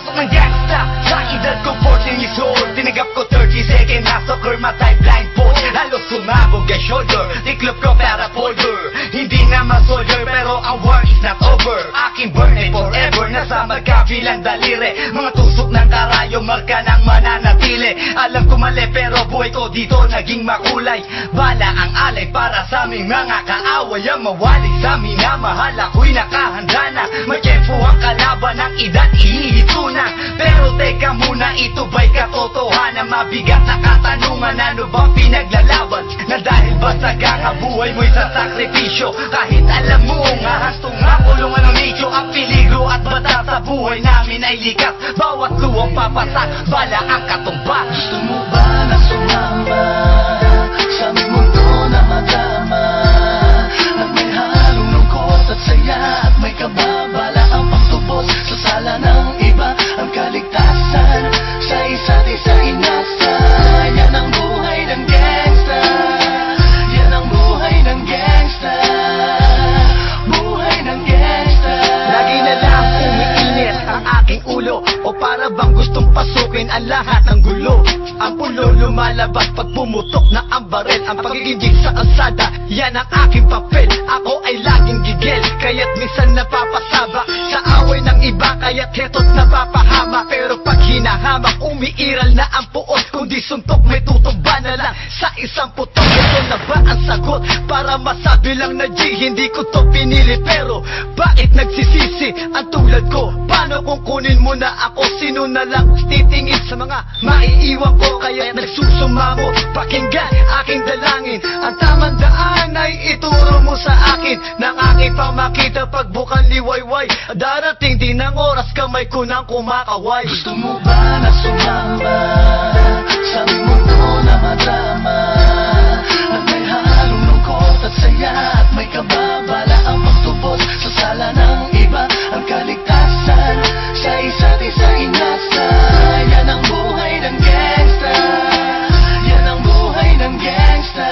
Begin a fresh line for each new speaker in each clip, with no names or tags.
Pasok ng gangsta sa edad ko 14 years old. Tinagap ko 30 second na soccer, matay blindfold. Halos sumabog ang shoulder, tiklop ko para folder. Hindi naman soldier pero ang war is not over. Aking burn ay forever, nasa magkabilang daliri. Mga tusok ng karayo, marka ng mananatili. Alam ko mali pero buhay ko dito naging makulay. Bala ang alay para sa aming mga kaaway. Ang mawali sa minamahal, ako'y nakahanda na. May tempo ang kalaban ng edad, ihihito na. Pero teka muna, ito ba'y katotohanan? Mabigat na katanungan, ano bang pinaglalaban? Na dahil ba sa ganga buhay mo'y sa sakripisyo? Kahit alam mo nga hastong nga kulungan ng nicho. Ang peligro at bata sa buhay namin ay likas. Bawat luwang papasak, bala ang katumba.
Gusto mo ba na sumama sa aming mundo na madama? At may halong lungkot at saya, at may kababala ang pagtubos sa sala ng iba. Ang kaligtasan sa isa't isa inasa. Yan ang buhay ng gangsta. Yan ang buhay ng gangsta. Buhay ng gangsta.
Lagi na lang umiinit ang aking ulo, o para bang gustong pasukin ang lahat ng gulo. Ang pulo lumalabas pag pumutok na ang barel. Ang pagiging sa kalsada, yan ang aking papel. Ako ay laging gigil, kaya't minsan napapasaba sa away ng iba, kaya't heto't napapahama. Pero pag hinahamak, umiiral na ang puot. Kundi suntok, may tutumba na lang sa isang putok. Ito na ba ang sagot? Para masabi lang na G, hindi ko to pinili. Pero bakit nagsisisi ang tulad ko? Paano kung kunin mo na ako? Sino na lang titingin sa mga maiiwan ko? Kaya nagsusumamo, pakinggan aking dalangin. Ang tamang daan ay ituro mo sa akin. Nang aking pamakita pagbukan liwayway. Darating din ang oras, kamay ko nang kumakaway.
Gusto mo ba na sumama sa aming mundo na madama? At may halong lungkot at saya, at may kababala ang pagtubos sa sala ng iba. Ang kaligtasan sa isa't isa inasa. Yan ang buhay ng gangsta. Yan ang buhay ng gangsta.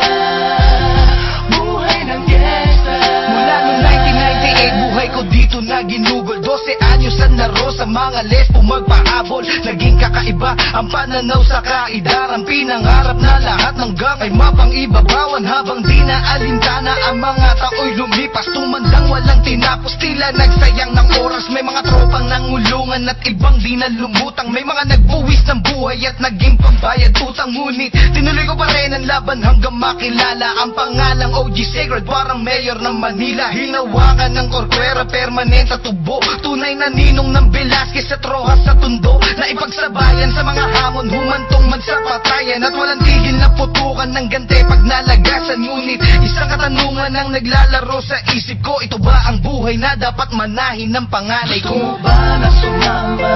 Buhay ng gangsta.
Mula noong 1998, buhay ko dito na ginugol. 12 anyos ang naro sa mga lesbo magpahabol. Naging kakaiba ang pananaw sa kaidaran. Pinangarap na lahat ng gang ay mapang-ibabawan. Habang di na alintana ang mga tao'y lumipas. Tumandang walang tinapos, tila nagsayang ng oras. May mga tropang nangulungan at ibang di na lumutang. May mga nagbuwis ng buhay at naging pambayad utang. Ngunit tinuloy ko pa rin ang laban hanggang makilala ang pangalang OG Sacred, parang mayor ng Manila. Hinawakan ng korkwera, permanent at tubo. Tunay na ninong ng Velasquez at Rojas sa tundo. Na ipagsabayan sa mga hamon, humantong man sa patayan. At walang tigil na putukan ng gante pag nalagasan. Ngunit isang katanungan ang naglalaro sa isip ko. Ito ba ang buhay na dapat manahin ng panganay ko?
Gusto mo ba na sumama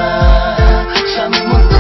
sa aming mundo